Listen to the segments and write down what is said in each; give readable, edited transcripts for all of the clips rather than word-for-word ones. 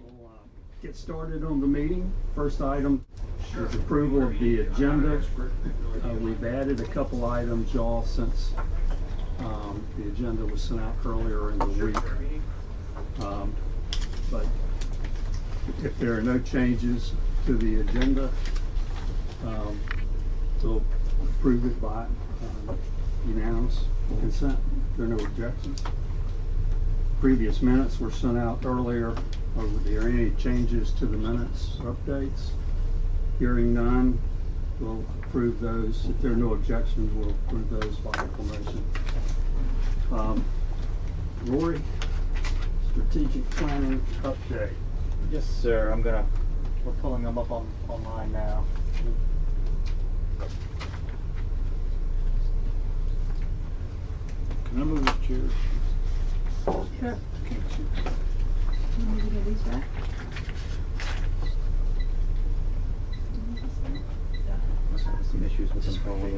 We'll get started on the meeting. First item is approval of the agenda. We've added a couple items, y'all, since the agenda was sent out earlier in the week. But if there are no changes to the agenda, we'll approve it by unanimous consent. There are no objections. Previous minutes were sent out earlier. Are there any changes to the minutes or updates? Hearing none, we'll approve those. If there are no objections, we'll approve those by acclamation. Rory, strategic planning update. Yes, sir. We're pulling them up online now. Can I move the chair? Yeah. You need to get these back? Must have some issues with them probably.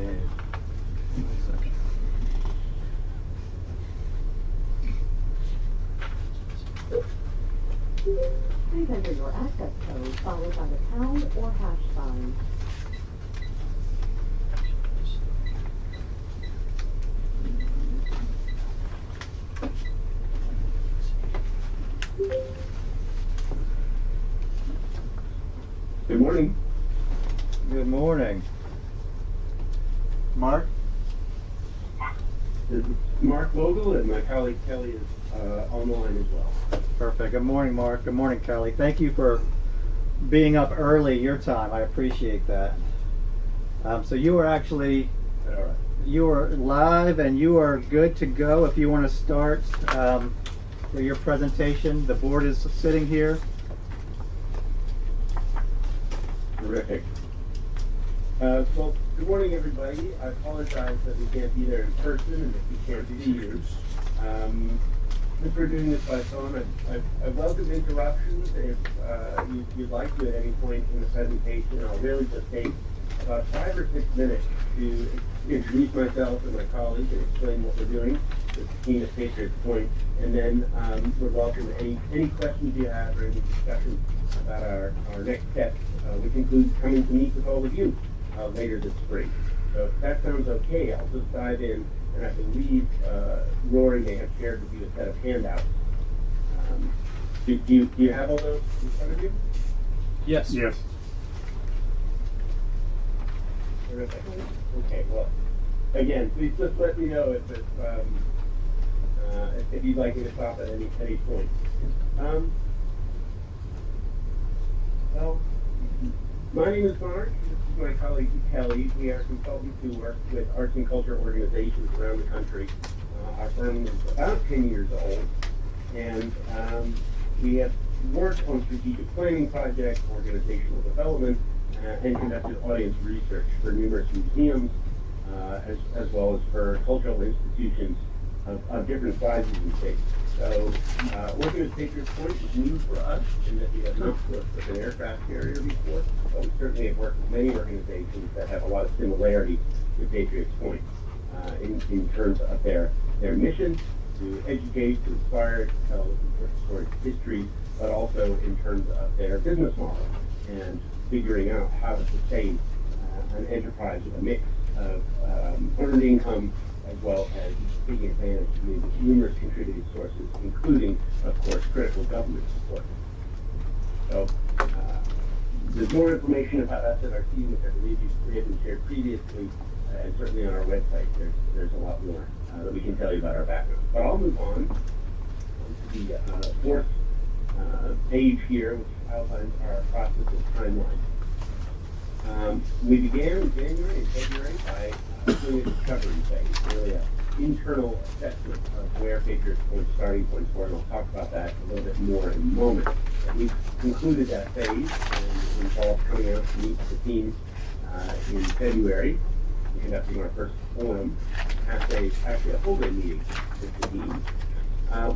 Please enter your access code followed by the pound or hash sign. Good morning. Good morning. Mark? This is Mark Vogel, and my colleague Kelly is online as well. Perfect. Good morning, Mark. Good morning, Kelly. Thank you for being up early your time. I appreciate that. So you are actually, All right. you are live and you are good to go if you want to start for your presentation. The board is sitting here. Terrific. Well, good morning, everybody. I apologize that we can't be there in person and that we can't see you. Since we're doing this by phone, I welcome interruptions if you'd like to at any point in the presentation. I'll really just take about 5 or 6 minutes to introduce myself and my colleague and explain what we're doing with the team at Patriots Point. And then we're welcome to any questions you have or any discussion about our next steps, which includes coming to meet with all of you later this spring. So if that sounds okay, I'll just dive in. And I believe Rory may have shared with you a set of handouts. Do you have all those in front of you? Yes. Yes. Terrific. Okay, well, again, please just let me know if you'd like me to stop at any point. Well, my name is Mark. This is my colleague Kelly. We are consultants who work with arts and culture organizations around the country. Our firm is about 10 years old, and we have worked on strategic planning projects, organizational development, and conducted audience research for numerous museums, as well as for cultural institutions of different sizes and shapes. So, working at Patriots Point is new for us in that we have not worked with an aircraft carrier before, but we certainly have worked with many organizations that have a lot of similarity with Patriots Point in terms of their mission to educate, to inspire, to tell important stories of history, but also in terms of their business model and figuring out how to sustain an enterprise with a mix of earned income as well as taking advantage of numerous contributing sources, including, of course, critical government support. So, there's more information about us and our team, which I believe we have been shared previously, and certainly on our website. There's a lot more that we can tell you about our background. But I'll move on to the fourth page here, which outlines our process and timeline. We began in January and February by doing a discovery phase, really an internal assessment of where Patriots Point's starting points were, and I'll talk about that a little bit more in a moment. But we've concluded that phase and involved coming out to meet the team in February and conducting our first forum, actually a full-day meeting with the team.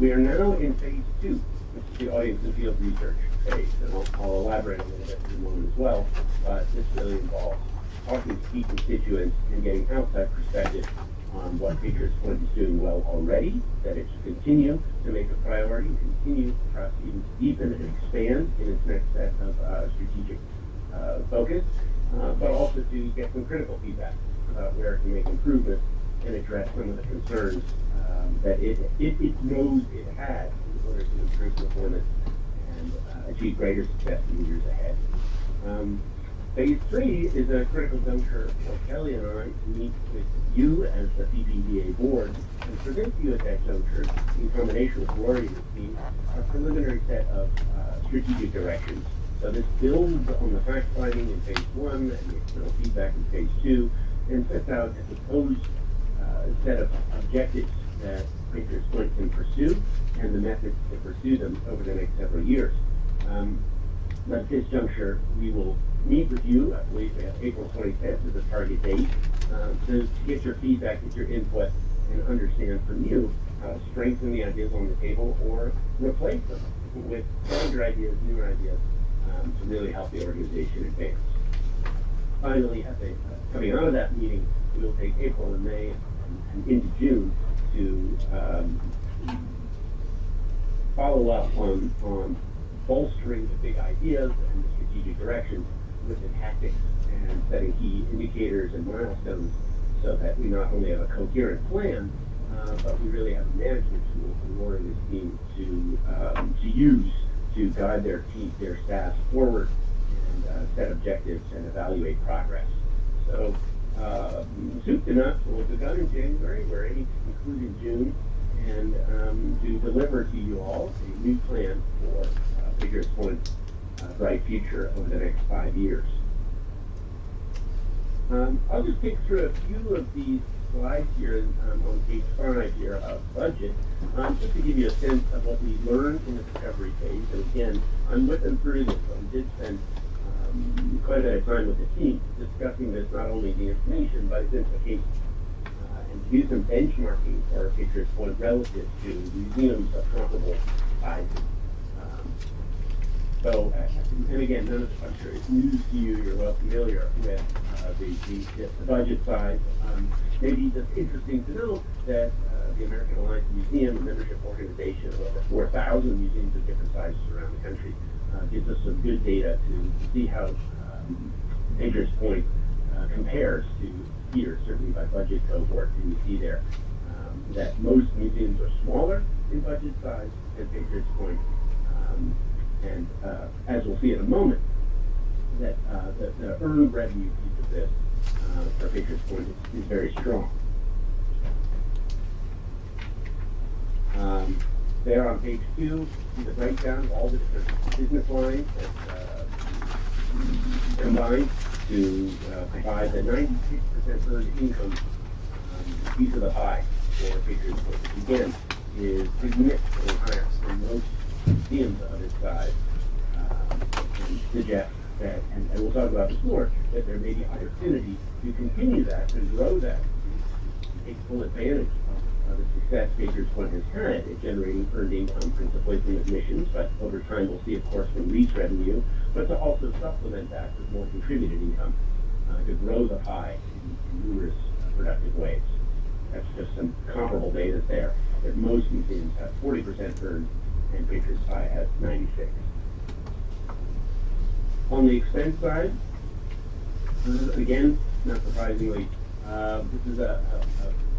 We are now in phase 2, which is the audience and field research phase, and I'll elaborate a little bit in a moment as well, but this really involves talking to key constituents and getting outside perspective on what Patriots Point is doing well already, that it should continue to make a priority, continue perhaps even to deepen and expand in its next set of strategic focus, but also to get some critical feedback about where it can make improvements and address some of the concerns that it knows it has in order to improve performance and achieve greater success in the years ahead. Phase 3 is a critical juncture for Kelly and I to meet with you as the PPDA board and present to you at that juncture, in combination with Lori and the team, a preliminary set of strategic directions. So this builds on the fact finding in phase 1 and the external feedback in phase 2, and sets out a proposed set of objectives that Patriots Point can pursue and the methods to pursue them over the next several years. At this juncture, we will meet with you, I believe April 25th is the target date, to get your feedback, get your input, and understand from you how to strengthen the ideas on the table or replace them with stronger ideas, newer ideas, to really help the organization advance. Finally, coming out of that meeting, we will take April and May and into June to follow up on bolstering the big ideas and the strategic directions with the tactics and setting key indicators and milestones so that we not only have a coherent plan, but we really have a management tool for Lori and his team to use to guide their staff forward and set objectives and evaluate progress. So, soup to nuts will be done in January. We're aiming to conclude in June and to deliver to you all a new plan for Patriots Point's bright future over the next 5 years. I'll just pick through a few of these slides here on page 5 here about budget, just to give you a sense of what we learned in the discovery phase. And again, I'm with them through this, so we did spend quite a bit of time with the team discussing this, not only the information, but its implications. And to do some benchmarking for Patriots Point relative to museums of comparable sizes. And again, none of this, I'm sure, is news to you. You're well familiar with the budget size. Maybe just interesting to know that the American Alliance Museum, a membership organization of over 4,000 museums of different sizes around the country, gives us some good data to see how Patriots Point compares to peers, certainly by budget cohort. And you see there that most museums are smaller in budget size than Patriots Point. And as we'll see in a moment, that the earned revenue piece of this for Patriots Point is very strong. There on page 2, see the breakdown of all the different business lines that combine to provide the 96% earned income piece of the pie for Patriots Point, which again is significantly higher than most museums of its size, and suggest that, and we'll talk about this more, that there may be opportunity to continue that, to grow that, to take full advantage of the success Patriots Point has had at generating earned income, principally from admissions, but over time we'll see, of course, from lease revenue, but to also supplement that with more contributed income, to grow the pie in numerous productive ways. That's just some comparable data there, that most museums have 40% earned, and Patriots Pie has 96. On the expense side, again, not surprisingly, this is a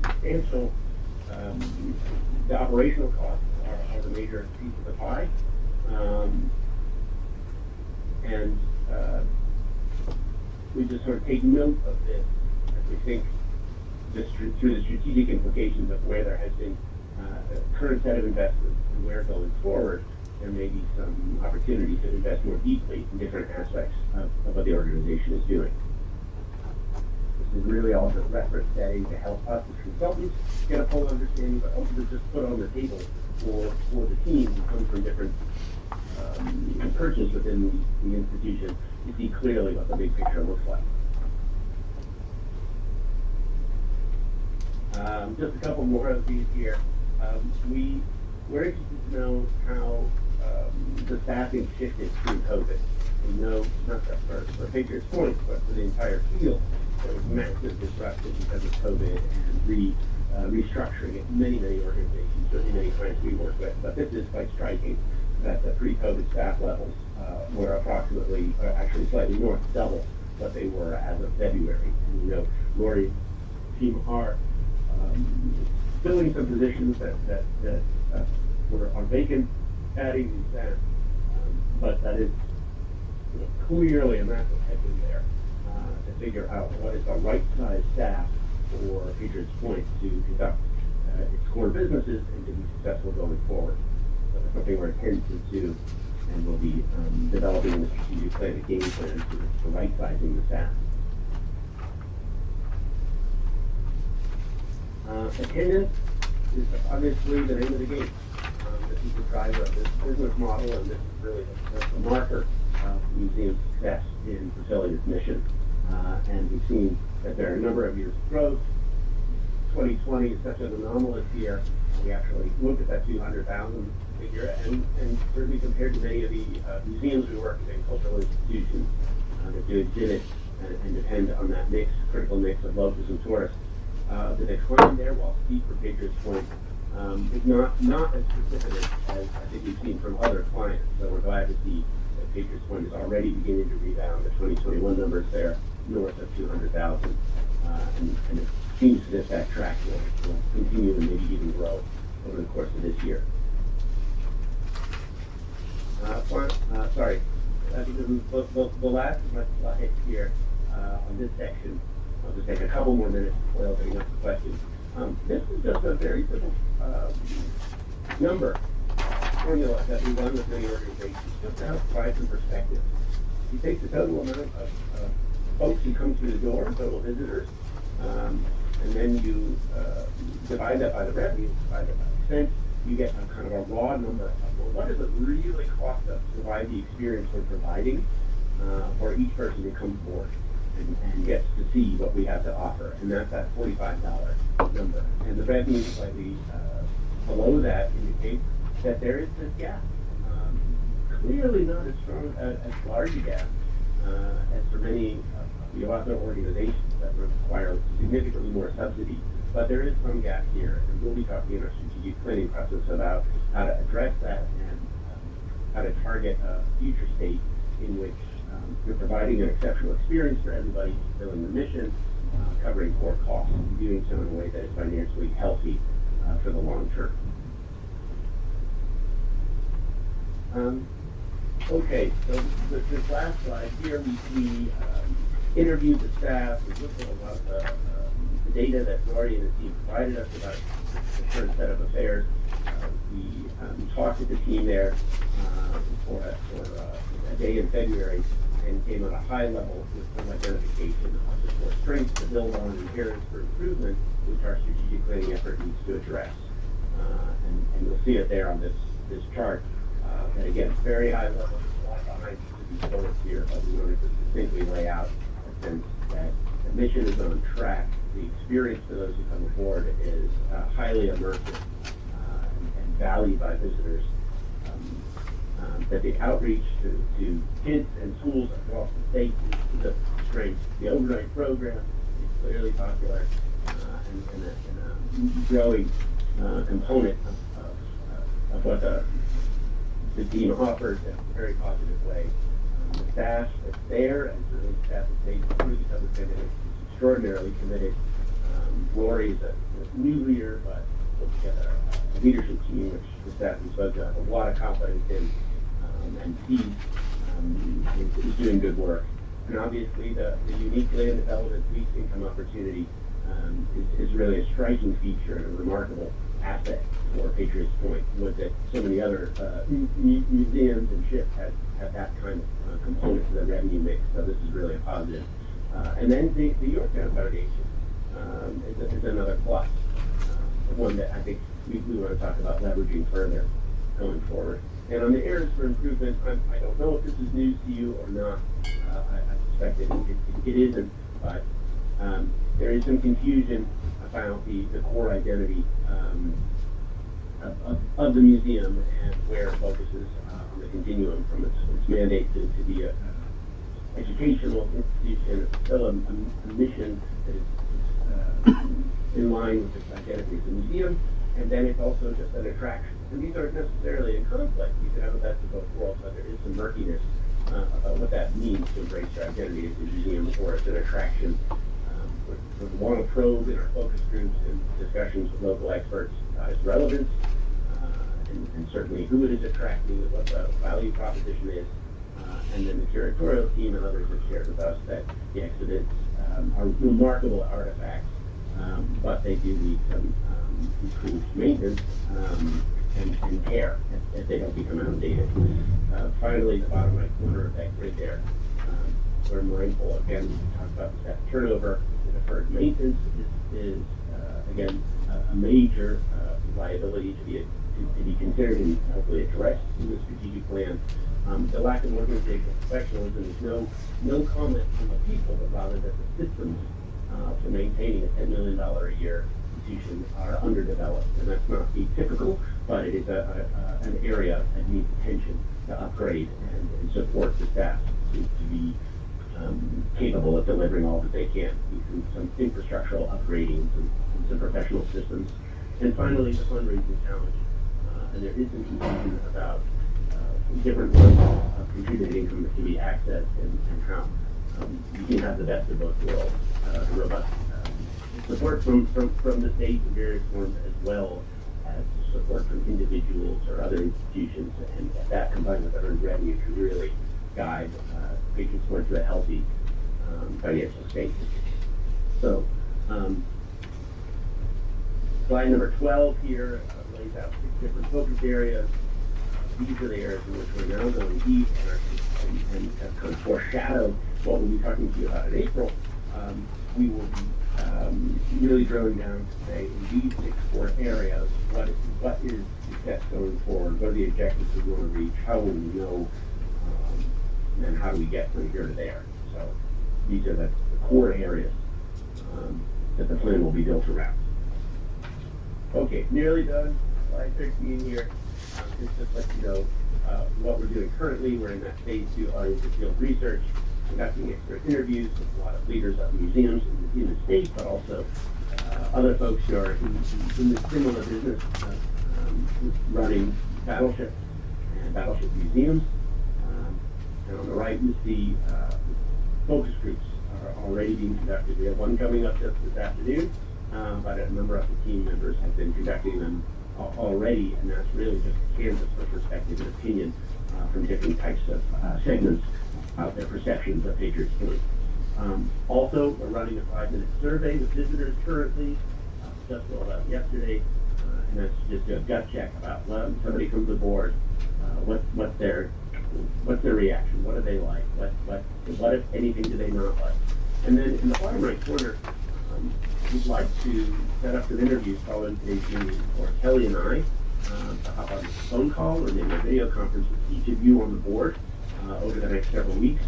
substantial, the operational costs are the major piece of the pie. And we just sort of take note of this as we think through the strategic implications of where there has been a current set of investments and where going forward there may be some opportunity to invest more deeply in different aspects of what the organization is doing. This is really all just reference setting to help us as consultants get a full understanding, but also to just put on the table for the team who come from different perches within the institution to see clearly what the big picture looks like. Just a couple more of these here. We're interested to know how the staffing shifted through COVID. we know not just for Patriots Point, but for the entire field, there was massive disruption because of COVID and restructuring at many organizations, certainly many clients we work with. But this is quite striking that the pre-COVID staff levels were approximately, actually slightly north, double what they were as of February. And you know, Lori and team are filling some positions that are vacant, adding these staff, but that is clearly a massive headwind there to figure out what is the right size staff for Patriots Point to conduct its core businesses and to be successful going forward. So that's something we're attentive to, and we'll be developing the strategic plan, the game plan for right sizing the staff. Attendance is obviously the name of the game. This is the driver of this business model, and this is really the marker of the museum's success in fulfilling its mission. And we've seen that there are a number of years of growth. 2020 is such an anomalous year. We actually looked at that 200,000 figure, and certainly compared to many of the museums we work with in cultural institutions that do exhibit and depend on that critical mix of locals and tourists. The decline there, while steep for Patriots Point, is not as precipitous as I think we've seen from other clients. So we're glad to see that Patriots Point is already beginning to rebound. The 2021 numbers there north of 200,000, and it seems as if that track will continue and maybe even grow over the course of this year. Sorry, the last slide here on this section. I'll just take a couple more minutes before opening up the questions. This is just a very simple number formula that we run with many organizations, just to help provide some perspective. You take the total amount of folks who come through the door, total visitors, and then you divide that by the revenue, divide that by the expense, you get a kind of a raw number of, well, what does it really cost us to provide the experience we're providing for each person who comes aboard and gets to see what we have to offer, and that's that $45 number. And the revenue slightly below that indicates that there is this gap. Clearly not as strong, as large a gap as for many of the other organizations that require significantly more subsidy. But there is some gap here, and we'll be talking in our strategic planning process about how to address that and how to target a future state in which you're providing an exceptional experience for everybody, fulfilling the mission, covering core costs, and doing so in a way that is financially healthy for the long term. Okay, so this last slide here, we interviewed the staff. We looked at a lot of the data that Lori and the team provided us about the current set of affairs. We talked with the team there for a day in February, and came at a high level with some identification of the core strengths to build on and areas for improvement, which our strategic planning effort needs to address. And you'll see it there on this chart. And again, very high level, a lot behind each of these bullets here, but we wanted to distinctly lay out a sense that the mission is on track. The experience for those who come aboard is highly immersive and valued by visitors. That the outreach to kids and schools across the state is a strength. The overnight program is clearly popular and a growing component of what the team offers in a very positive way. The staff that's there, and certainly the staff that's made through the other committed, is extraordinarily committed. Lori is a new leader, but put together a leadership team, which the staff has spoke to have a lot of confidence in. And he's doing good work. And obviously the unique land development leased income opportunity is really a striking feature and a remarkable asset for Patriots Point. Would that so many other museums and ships have that kind of component to the revenue mix, so this is really a positive. And then the Yorktown Foundation is another plus, one that I think we want to talk about leveraging further going forward. And on the areas for improvement, I don't know if this is news to you or not. I suspect it isn't, but there is some confusion about the core identity of the museum and where it focuses on the continuum from its mandate to be a educational institution. It's still a mission that is in line with its identity as a museum, and then it's also just an attraction. And these aren't necessarily in conflict. You can have a best of both worlds, but there is some murkiness about what that means to embrace your identity as a museum or as an attraction. We want to probe in our focus groups and discussions with local experts its relevance, and certainly who it is attracting and what the value proposition is. And then the curatorial team and others have shared with us that the exhibits are remarkable artifacts, but they do need some improved maintenance and care if they don't become outdated. Finally, the bottom right corner of that grid there, we're mindful, again, we talked about the staff turnover. The deferred maintenance is again, a major liability to be considered and hopefully addressed in the strategic plan. The lack of organizational professionalism is no comment from the people, but rather that the systems for maintaining a $10 million a year institution are underdeveloped. And that's not atypical, but it is an area that needs attention to upgrade and support the staff to be capable of delivering all that they can, some infrastructural upgrading, some professional systems. And finally, the fundraising challenge. And there is some confusion about different ones of contributed income that can be accessed and how you can have the best of both worlds, robust support from the state in various forms, as well as support from individuals or other institutions, and that combined with earned revenue can really guide patrons towards a healthy financial state. So, slide number 12 here lays out 6 different focus areas. These are the areas in which we're now going deep and have kind of foreshadowed what we'll be talking to you about in April. We will be really drilling down to say, in these 6 core areas, what is success going forward? What are the objectives we want to reach? How will we know? And how do we get from here to there? So these are the core areas that the plan will be built around. Okay, nearly done. Slide 16 here. Just let you know what we're doing currently. We're in that phase 2 audience and field research, conducting expert interviews with a lot of leaders of museums in the state, but also other folks who are in the similar business, running battleships and battleship museums. And on the right, you see focus groups are already being conducted. We have one coming up just this afternoon, but a number of the team members have been conducting them already, and that's really just a canvas for perspective and opinion from different types of segments of their perceptions of Patriots Point. Also, we're running a 5-minute survey with visitors currently, just rolled out yesterday, and that's just a gut check about when somebody comes aboard, what's their reaction, what do they like, what if anything do they not like. And then in the bottom right corner, we'd like to set up some interviews following today's meeting for Kelly and I to hop on a phone call or maybe a video conference with each of you on the board over the next several weeks,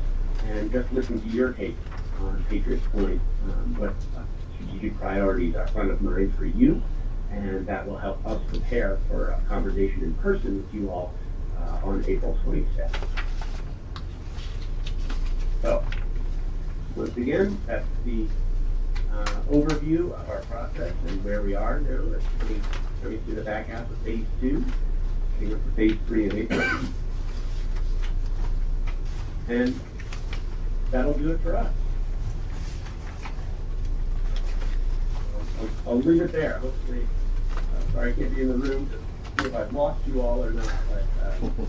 and just listen to your take on Patriots Point, what strategic priorities are front of mind for you, and that will help us prepare for a conversation in person with you all on April 26th. So, once again, that's the overview of our process and where we are now. Let's coming through the back half of phase 2, getting up to phase 3 in April. And that'll do it for us. I'll leave it there. Hopefully, sorry I can't be in the room to see if I've lost you all or not, but welcome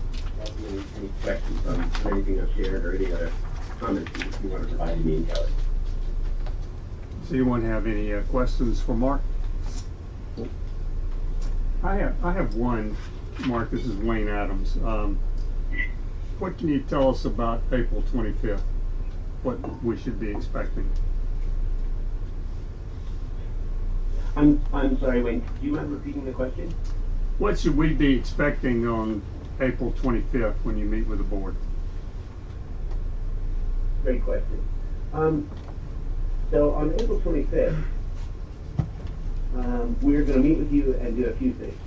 any questions on anything I've shared or any other comments you want to provide to me and Kelly. So you want to have any questions for Mark? I have one, Mark. This is Wayne Adams. What can you tell us about April 25th? What we should be expecting? I'm sorry, Wayne. Do you mind repeating the question? What should we be expecting on April 25th when you meet with the board? Great question. So on April 25th, we're going to meet with you and do a few things.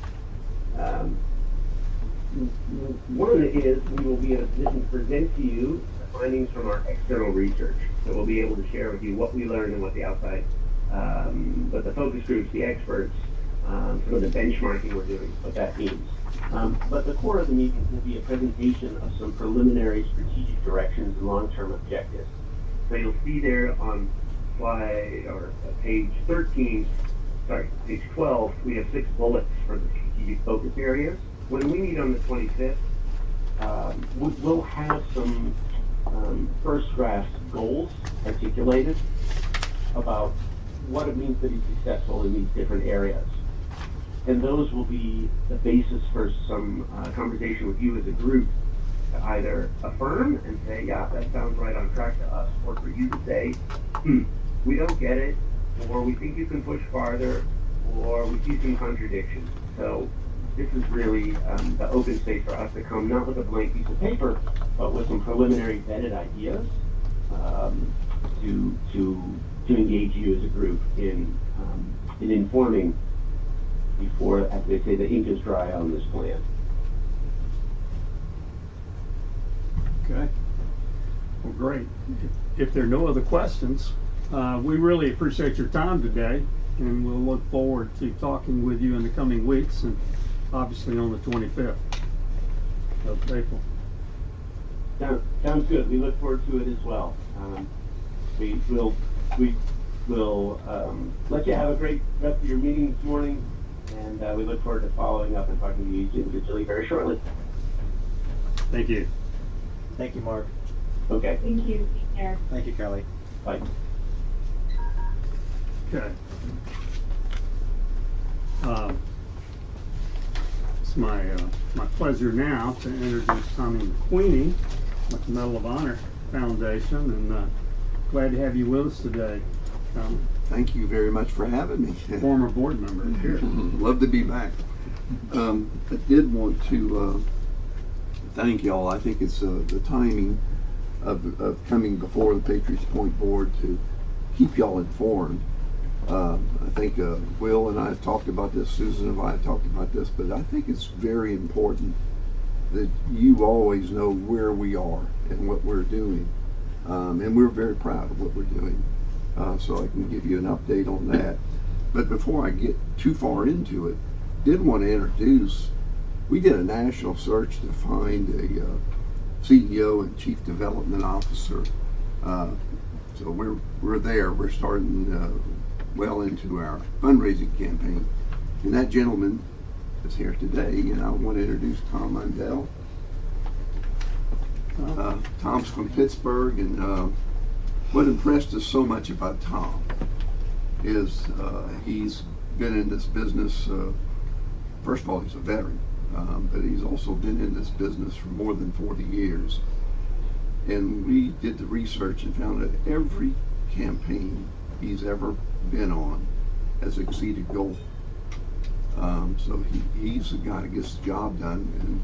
One is we will be in a position to present to you findings from our external research. So we'll be able to share with you what we learned and what the outside, what the focus groups, the experts, some of the benchmarking we're doing, what that means. But the core of the meeting will be a presentation of some preliminary strategic directions and long-term objectives. So you'll see there on slide, or page 12, we have 6 bullets for the strategic focus areas. When we meet on the 25th, we'll have some first draft goals articulated about what it means to be successful in these different areas. And those will be the basis for some conversation with you as a group to either affirm and say, yeah, that sounds right on track to us, or for you to say, we don't get it, or we think you can push farther, or we see some contradictions. So this is really the open space for us to come, not with a blank piece of paper, but with some preliminary vetted ideas to engage you as a group in informing before, as they say, the ink is dry on this plan. Okay. Well, great. If there are no other questions, we really appreciate your time today, and we'll look forward to talking with you in the coming weeks, and obviously on the 25th of April. Sounds good. We look forward to it as well. We will let you have a great rest of your meeting this morning, and we look forward to following up and talking to you individually very shortly. Thank you. Thank you, Mark. Okay. Thank you. Take care. Thank you, Kelly. Bye. Okay. It's my pleasure now to introduce Tommy Mcqueeney with the Medal of Honor Foundation, and glad to have you with us today, Tommy. Thank you very much for having me. Former board member here. Love to be back. I did want to thank y'all. I think it's the timing of coming before the Patriots Point board to keep y'all informed. I think Will and I have talked about this, Susan and I have talked about this, but I think it's very important that you always know where we are and what we're doing. And we're very proud of what we're doing. So I can give you an update on that. But before I get too far into it, did want to introduce, we did a national search to find a CEO and Chief Development Officer. So we're there. We're starting well into our fundraising campaign. And that gentleman is here today, and I want to introduce Tom Mundell. Tom's from Pittsburgh, and what impressed us so much about Tom is he's been in this business, first of all, he's a veteran, but he's also been in this business for more than 40 years. And we did the research and found that every campaign he's ever been on has exceeded goal. So he's the guy that gets the job done, and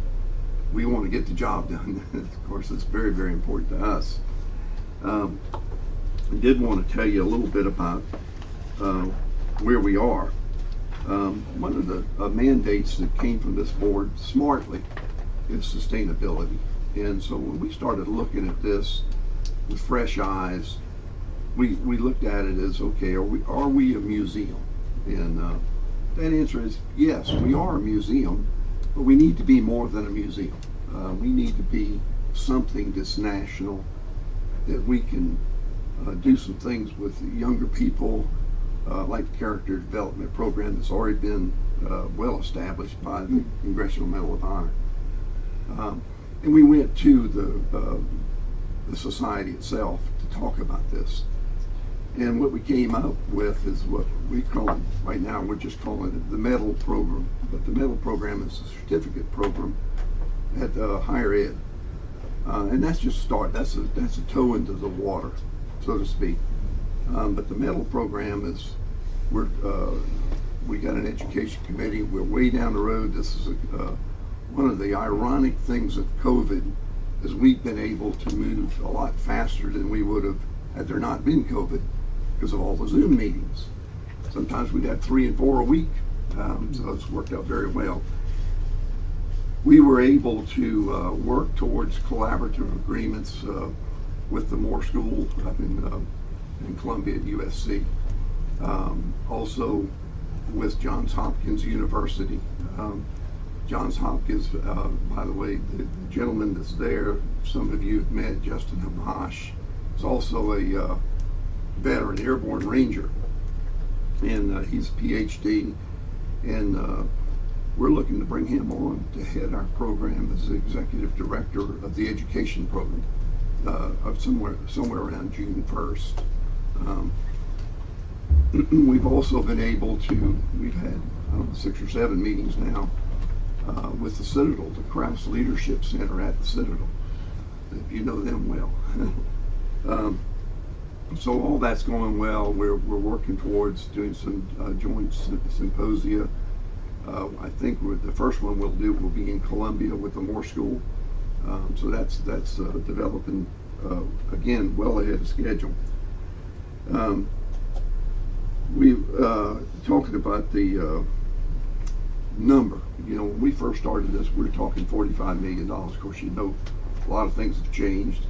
we want to get the job done. Of course, it's very, very important to us. I did want to tell you a little bit about where we are. One of the mandates that came from this board smartly is sustainability. And so when we started looking at this with fresh eyes, we looked at it as, okay, are we a museum? And that answer is yes, we are a museum, but we need to be more than a museum. We need to be something that's national, that we can do some things with younger people, like the character development program that's already been well established by the Congressional Medal of Honor. And we went to the society itself to talk about this. And what we came up with is what we call, right now we're just calling it the medal program. But the medal program is a certificate program at higher ed. And that's just a start. That's a toe into the water, so to speak. But the medal program is, we got an education committee. We're way down the road. This is one of the ironic things of COVID is we've been able to move a lot faster than we would have had there not been COVID, because of all the Zoom meetings. Sometimes we'd have 3 and 4 a week, so it's worked out very well. We were able to work towards collaborative agreements with the Moore School up in Columbia at USC. Also with Johns Hopkins University. Johns Hopkins, by the way, the gentleman that's there, some of you have met, Justin Hamash, is also a veteran airborne ranger, and he's a PhD, and we're looking to bring him on to head our program as the executive director of the education program of somewhere around June 1st. We've also been able to, we've had, I don't know, 6 or 7 meetings now with the Citadel, the Krause Leadership Center at the Citadel, if you know them well. So all that's going well. We're working towards doing some joint symposia. I think the first one we'll do will be in Columbia with the Moore School. So that's developing, again, well ahead of schedule. We talking about the number. You know, when we first started this, we were talking $45 million. Of course, you know, a lot of things have changed.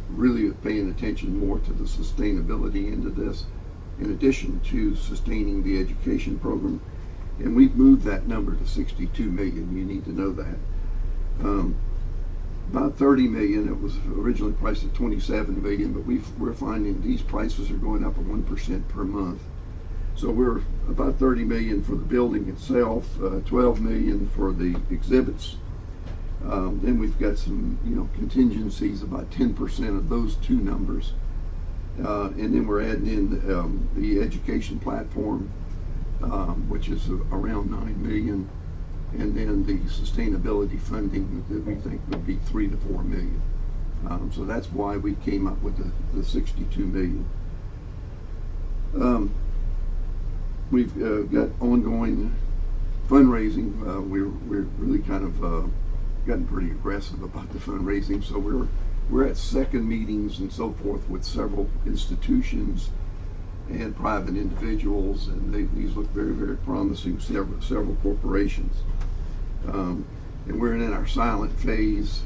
Really paying attention more to the sustainability into this, in addition to sustaining the education program. And we've moved that number to 62 million. You need to know that. About 30 million. It was originally priced at 27 million, but we're finding these prices are going up at 1% per month. So we're about 30 million for the building itself, 12 million for the exhibits. Then we've got some, you know, contingencies, about 10% of those two numbers. And then we're adding in the education platform, which is around 9 million. And then the sustainability funding that we think would be 3 to 4 million. So that's why we came up with the 62 million. We've got ongoing fundraising. We're really kind of gotten pretty aggressive about the fundraising. So we're at second meetings and so forth with several institutions and private individuals, and these look very, very promising. Several corporations, and we're in our silent phase.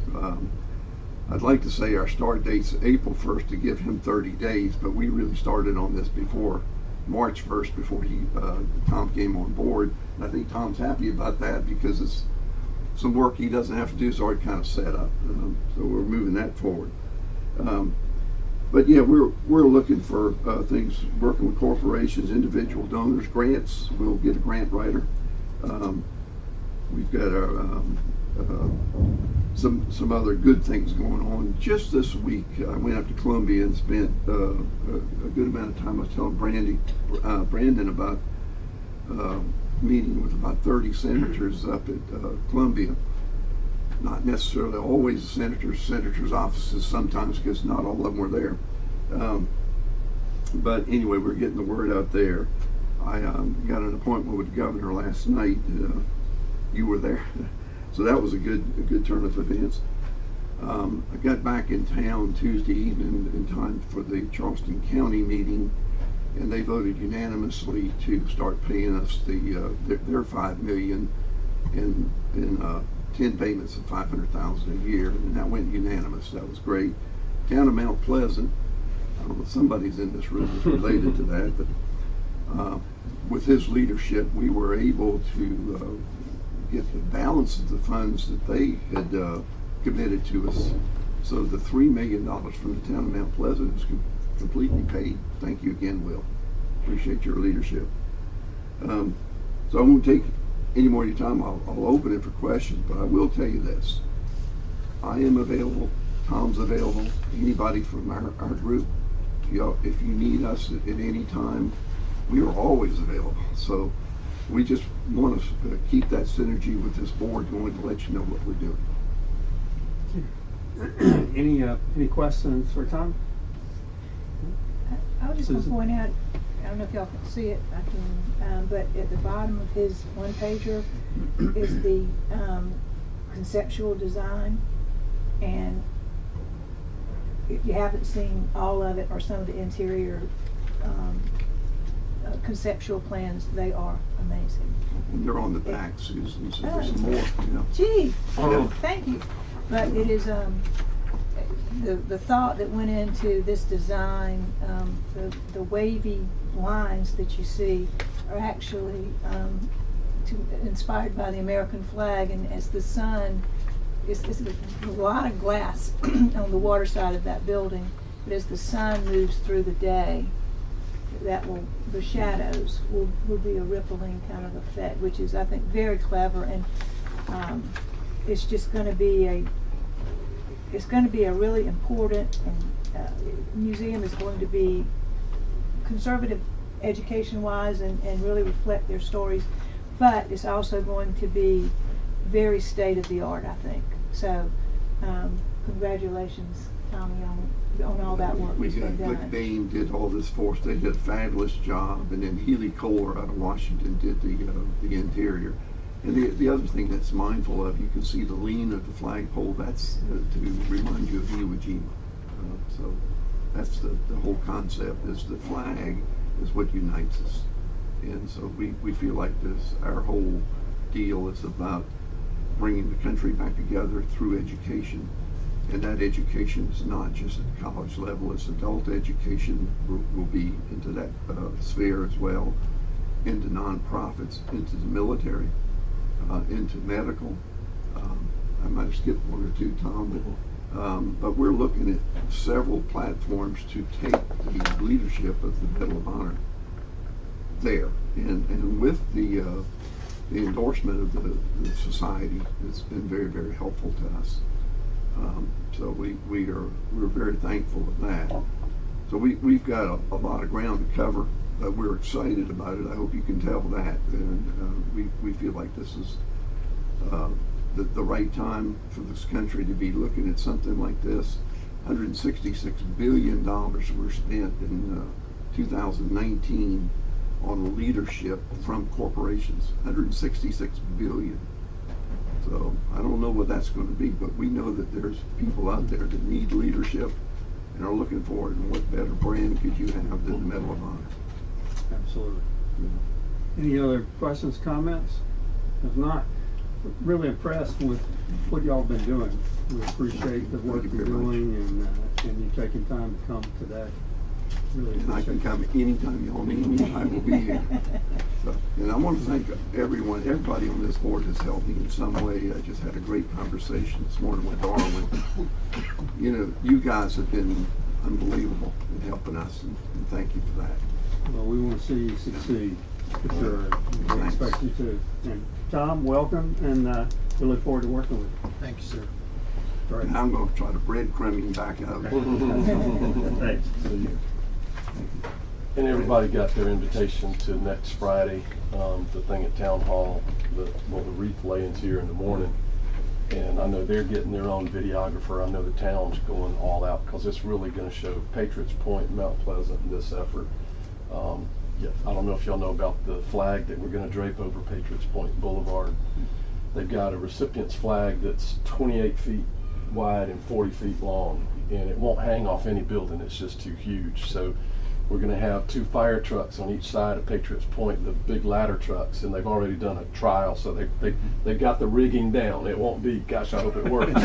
I'd like to say our start date's April 1st to give him 30 days, but we really started on this before March 1st, before Tom came on board. And I think Tom's happy about that because it's some work he doesn't have to do, so it's already kind of set up. So we're moving that forward. But yeah, we're looking for things, working with corporations, individual donors, grants. We'll get a grant writer. We've got our some other good things going on. Just this week, I went up to Columbia and spent a good amount of time. I was telling Brandon about meeting with about 30 senators up at Columbia. Not necessarily always the senators' offices sometimes, because not all of them were there. But anyway, we're getting the word out there. I got an appointment with the governor last night. You were there. So that was a good turn of events. I got back in town Tuesday evening in time for the Charleston County meeting, and they voted unanimously to start paying us their $5 million in 10 payments of $500,000 a year, and that went unanimous. That was great. Town of Mount Pleasant, I don't know if somebody's in this room is related to that, but with his leadership, we were able to get the balance of the funds that they had committed to us. So the $3 million from the town of Mount Pleasant is completely paid. Thank you again, Will. Appreciate your leadership. So I won't take any more of your time. I'll open it for questions, but I will tell you this. I am available. Tom's available. Anybody from our group, if you need us at any time, we are always available. So we just want to keep that synergy with this board going to let you know what we're doing. Any questions for Tom? I was just going to point out, I don't know if y'all can see it, I can, but at the bottom of his one pager is the conceptual design, and if you haven't seen all of it or some of the interior conceptual plans, they are amazing. And they're on the back, Susan, so there's some more. Gee, Oh. thank you. But it is, the thought that went into this design, the wavy lines that you see are actually inspired by the American flag, and as the sun, it's a lot of glass on the water side of that building, but as the sun moves through the day, the shadows will be a rippling kind of effect, which is, I think, very clever, and it's just going to be a really important, and museum is going to be conservative education-wise and really reflect their stories, but it's also going to be very state-of-the-art, I think. So, congratulations, Tommy, on all that work that's been done. McBain did all this for us. They did a fabulous job, and then Healy Kohler out of Washington did the interior. And the other thing that's mindful of, you can see the lean of the flagpole. That's to remind you of Iwo Jima. So that's the whole concept. Is the flag is what unites us, and so we feel like our whole deal is about bringing the country back together through education. And that education is not just at college level, it's adult education will be into that sphere as well, into nonprofits, into the military, into medical. I might have skipped one or two, Tom, but we're looking at several platforms to take the leadership of the Medal of Honor there. And with the endorsement of the society, it's been very, very helpful to us. So we're very thankful of that. So we've got a lot of ground to cover, but we're excited about it. I hope you can tell that. And we feel like this is the right time for this country to be looking at something like this. $166 billion were spent in 2019 on leadership from corporations. $166 billion. So I don't know what that's going to be, but we know that there's people out there that need leadership and are looking for it. And what better brand could you have than the Medal of Honor? Absolutely. Yeah. Any other questions, comments? If not, really impressed with what y'all been doing. We appreciate the work you're doing and you taking time to come today. Really and I can come anytime y'all need me. I will be here. So, and I want to thank everybody on this board has helped me in some way. I just had a great conversation this morning with Darwin. You know, you guys have been unbelievable in helping us, and thank you for that. Well, we want to see you succeed for sure. We Thanks. expect you to. And Tom, welcome, and we look forward to working with you. Thank you, sir. Great. And I'm going to try to breadcrumb him back out. Thanks. See you. And everybody got their invitation to next Friday, the thing at Town Hall, the wreath laying's here in the morning. And I know they're getting their own videographer. I know the town's going all out because it's really going to show Patriots Point, Mount Pleasant in this effort. Yeah, I don't know if y'all know about the flag that we're going to drape over Patriots Point Boulevard. They've got a recipient's flag that's 28 feet wide and 40 feet long, and it won't hang off any building. It's just too huge. So we're going to have 2 fire trucks on each side of Patriots Point, the big ladder trucks, and they've already done a trial, so they've got the rigging down. It won't be, gosh, I hope it works.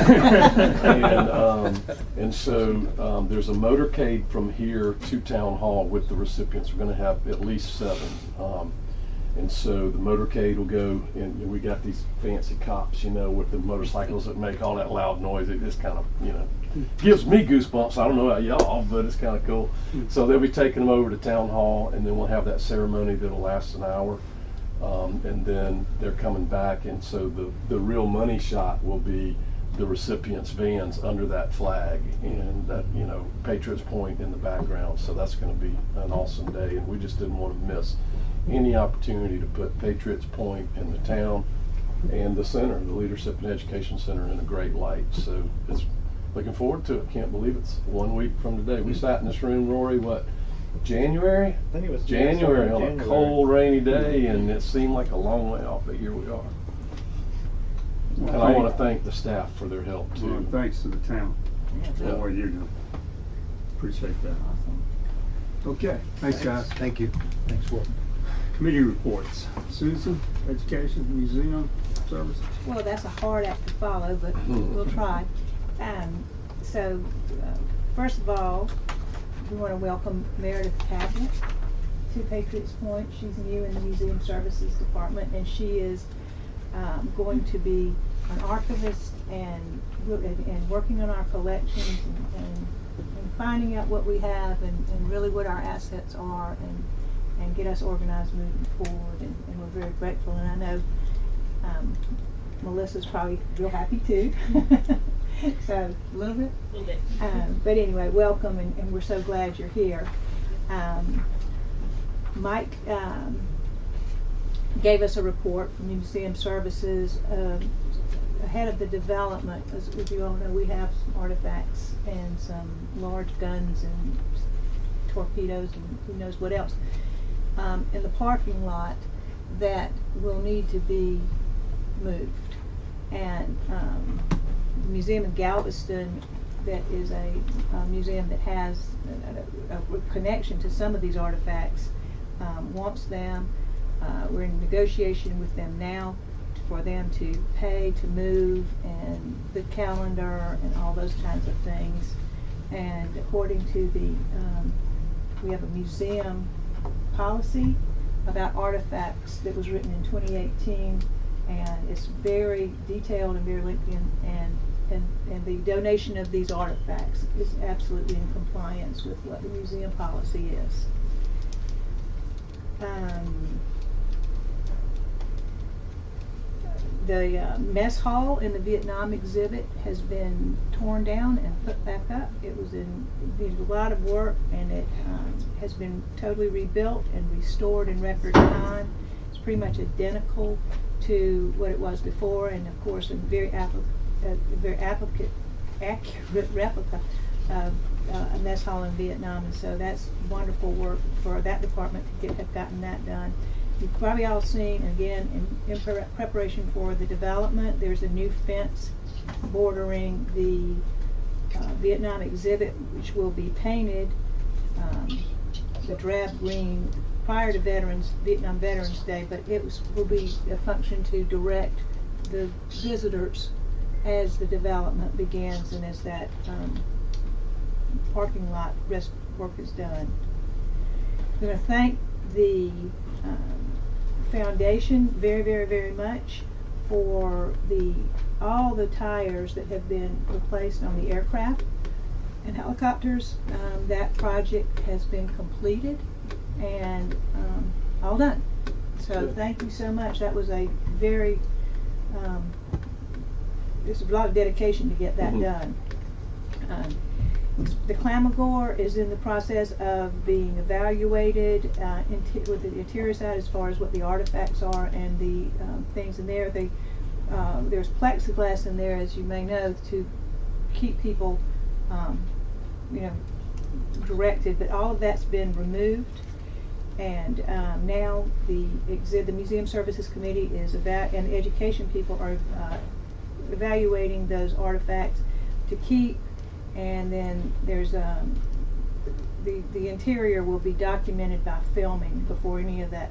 And so there's a motorcade from here to Town Hall with the recipients. We're going to have at least 7. And so the motorcade will go, and we got these fancy cops, you know, with the motorcycles that make all that loud noise. It just kind of, you know, gives me goosebumps. I don't know about y'all, but it's kind of cool. So they'll be taking them over to Town Hall, and then we'll have that ceremony that'll last an hour. And then they're coming back, and so the real money shot will be the recipients' vans under that flag, and that, you know, Patriots Point in the background. So that's going to be an awesome day, and we just didn't want to miss any opportunity to put Patriots Point in the town and the center, the Leadership and Education Center, in a great light. So it's looking forward to it. Can't believe it's 1 week from today. We sat in this room, Rory, what, January? I think it was January on January. a cold, rainy day, and it seemed like a long way off, but here we are. And I want to thank the staff for their help too. Well, thanks to the town for all you do. Appreciate that. Awesome. Okay, thanks guys. Thank you. Thanks, Walter. Committee reports. Susan, Education, Museum, Services. Well, that's a hard act to follow, but we'll try. So, first of all, we want to welcome Meredith Tablet to Patriots Point. She's new in the Museum Services Department, and she is going to be an archivist and working on our collections and finding out what we have and really what our assets are and get us organized moving forward. And we're very grateful. And I know Melissa's probably real happy too. So a little bit. But anyway, welcome, and we're so glad you're here. Mike gave us a report from Museum Services ahead of the development. As you all know, we have some artifacts and some large guns and torpedoes and who knows what else in the parking lot that will need to be moved. And the museum in Galveston, that is a museum that has a connection to some of these artifacts, wants them. We're in negotiation with them now for them to pay to move and the calendar and all those kinds of things. And according to the, we have a museum policy about artifacts that was written in 2018, and it's very detailed and very lengthy, and the donation of these artifacts is absolutely in compliance with what the museum policy is. The mess hall in the Vietnam exhibit has been torn down and put back up. It needed a lot of work, and it has been totally rebuilt and restored in record time. It's pretty much identical to what it was before, and of course a very accurate replica of a mess hall in Vietnam. And so that's wonderful work for that department to have gotten that done. You've probably all seen, again, in preparation for the development, there's a new fence bordering the Vietnam exhibit, which will be painted the drab green prior to Vietnam Veterans Day, but will be a function to direct the visitors as the development begins and as that parking lot rest work is done. I'm going to thank the foundation very, very, very much for all the tires that have been replaced on the aircraft and helicopters. That project has been completed and all done. So thank you so much. That was a very there's a lot of dedication to get that done. The Clamagore is in the process of being evaluated with the interior side as far as what the artifacts are and the things in there. There's plexiglass in there, as you may know, to keep people directed, but all of that's been removed. And now the Museum Services Committee is and the education people are evaluating those artifacts to keep. And then there's the interior will be documented by filming before any of that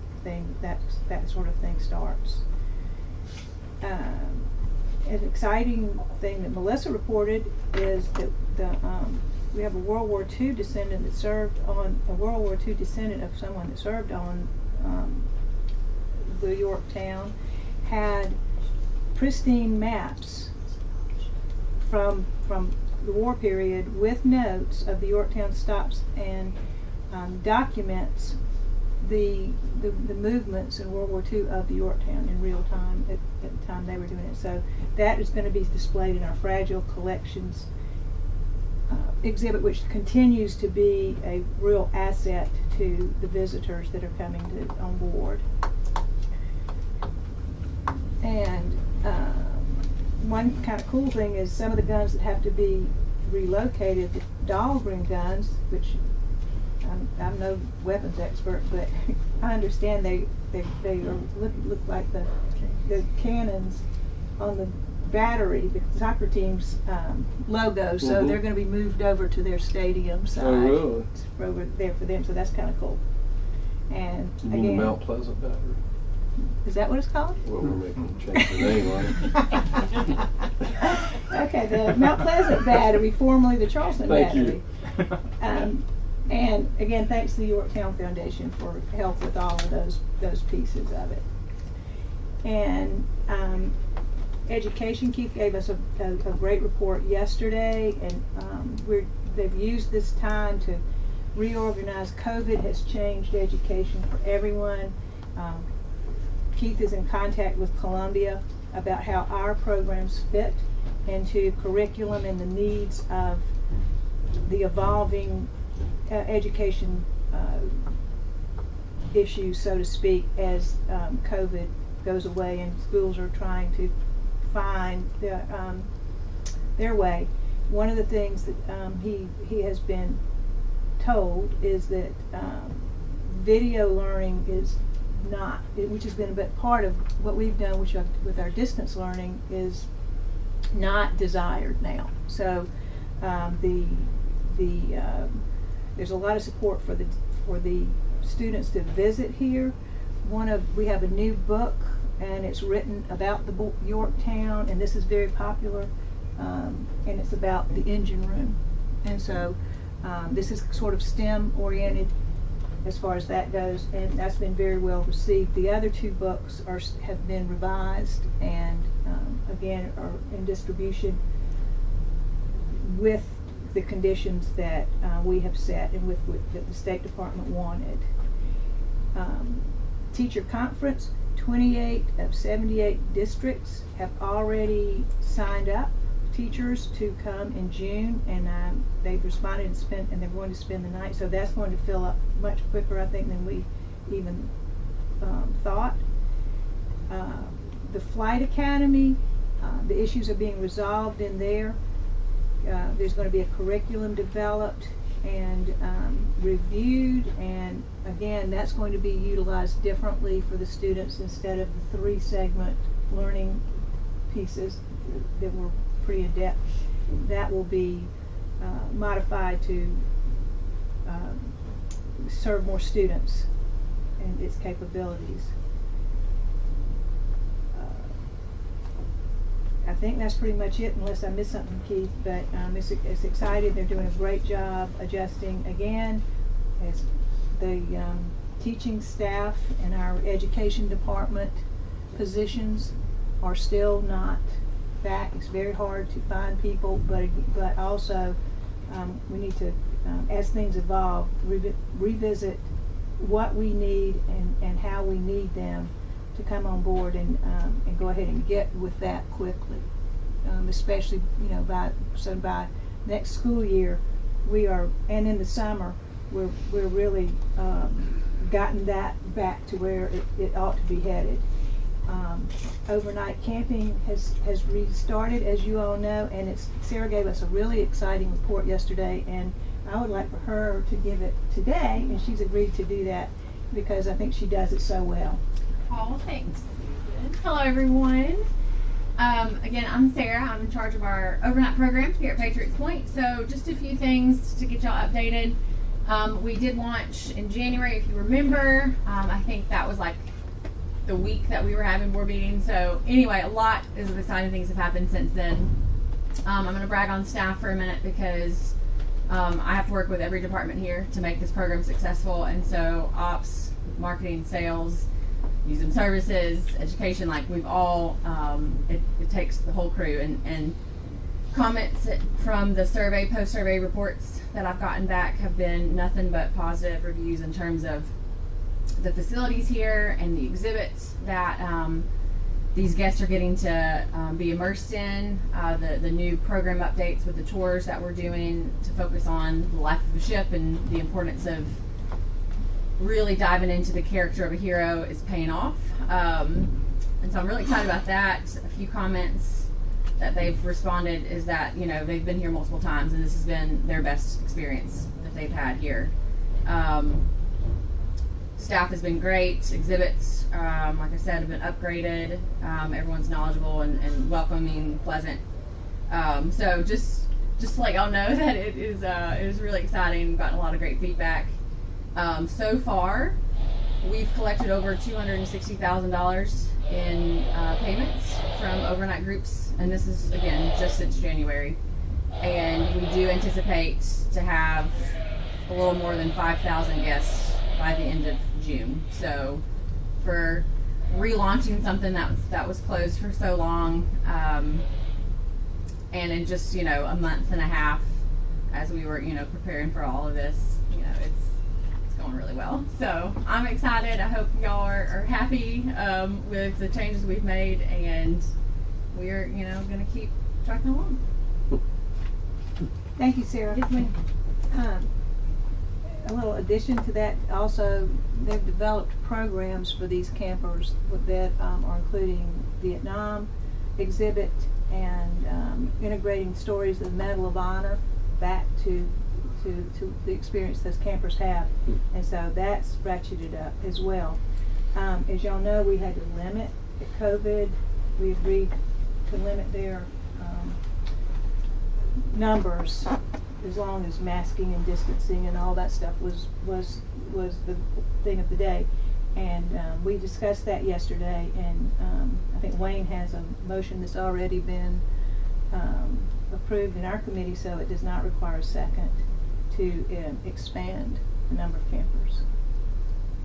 sort of thing starts. An exciting thing that Melissa reported is that we have a World War II descendant that served on of someone that served on the Yorktown, had pristine maps from the war period with notes of the Yorktown stops and documents the movements in World War II of the Yorktown in real time at the time they were doing it. So that is going to be displayed in our Fragile Collections exhibit, which continues to be a real asset to the visitors that are coming on board. And one kind of cool thing is some of the guns that have to be relocated, the Dahlgren guns, which I'm no weapons expert, but I understand they look like the cannons on the battery, the soccer team's logo. So they're going to be moved over to their stadium side. Oh, really? Over there for them. So that's kind of cool. And You mean again, the Mount Pleasant battery? Is that what it's called? Well, we're making change the name on it. Okay, the Mount Pleasant Battery, formerly the Charleston Thank Battery. you. And again, thanks to the Yorktown Foundation for help with all of those pieces of it. And education, Keith gave us a great report yesterday, and they've used this time to reorganize. COVID has changed education for everyone. Keith is in contact with Columbia about how our programs fit into curriculum and the needs of the evolving education issues, so to speak, as COVID goes away and schools are trying to find their way. One of the things that he has been told is that video learning is not, which has been a bit part of what we've done, which with our distance learning, is not desired now. So there's a lot of support for the students to visit here. We have a new book, and it's written about the Yorktown, and this is very popular, and it's about the engine room. And so this is sort of STEM oriented as far as that goes, and that's been very well received. The other two books have been revised and again are in distribution with the conditions that we have set and that the State Department wanted. Teacher conference, 28 of 78 districts have already signed up teachers to come in June, and they've responded and they're going to spend the night. So that's going to fill up much quicker, I think, than we even thought. The Flight Academy, the issues are being resolved in there. There's going to be a curriculum developed and reviewed, and again, that's going to be utilized differently for the students instead of the 3-segment learning pieces that were pretty in-depth. That will be modified to serve more students and its capabilities. I think that's pretty much it, unless I missed something, Keith, but it's exciting. They're doing a great job adjusting. Again, as the teaching staff in our education department positions are still not back. It's very hard to find people, but also we need to, as things evolve, revisit what we need and how we need them to come on board and go ahead and get with that quickly, especially by next school year and in the summer we're really gotten that back to where it ought to be headed. Overnight camping has restarted, as you all know, and Sarah gave us a really exciting report yesterday, and I would like for her to give it today, and she's agreed to do that because I think she does it so well. Oh, thanks. Hello, everyone. Again, I'm Sarah. I'm in charge of our overnight programs here at Patriots Point. So just a few things to get y'all updated. We did launch in January, if you remember. I think that was like the week that we were having board meetings. So anyway, a lot of exciting things have happened since then. I'm going to brag on staff for a minute because I have to work with every department here to make this program successful. And so ops, marketing, sales, using services, education, like we've all, it takes the whole crew, and comments from the survey, post-survey reports that I've gotten back have been nothing but positive reviews in terms of the facilities here and the exhibits that these guests are getting to be immersed in, the new program updates with the tours that we're doing to focus on the life of the ship and the importance of really diving into the character of a hero is paying off. And so I'm really excited about that. A few comments that they've responded is that, they've been here multiple times and this has been their best experience that they've had here. Staff has been great. Exhibits, like I said, have been upgraded. Everyone's knowledgeable and welcoming, pleasant. So just to let y'all know that it is really exciting. Gotten a lot of great feedback. So far, we've collected over $260,000 in payments from overnight groups, and this is again just since January. And we do anticipate to have a little more than 5,000 guests by the end of June. So for relaunching something that was closed for so long, and in just a month and a half, as we were preparing for all of this, it's going really well. So I'm excited. I hope y'all are happy with the changes we've made, and we're going to keep trucking along. Thank you, Sarah. Yes, ma'am. A little addition to that, also, they've developed programs for these campers that are including Vietnam exhibit and integrating stories of the Medal of Honor back to the experience those campers have. And so that's ratcheted up as well. As y'all know, we had to limit COVID. We agreed to limit their numbers as long as masking and distancing and all that stuff was the thing of the day. And we discussed that yesterday, and I think Wayne has a motion that's already been approved in our committee, so it does not require a second to expand the number of campers.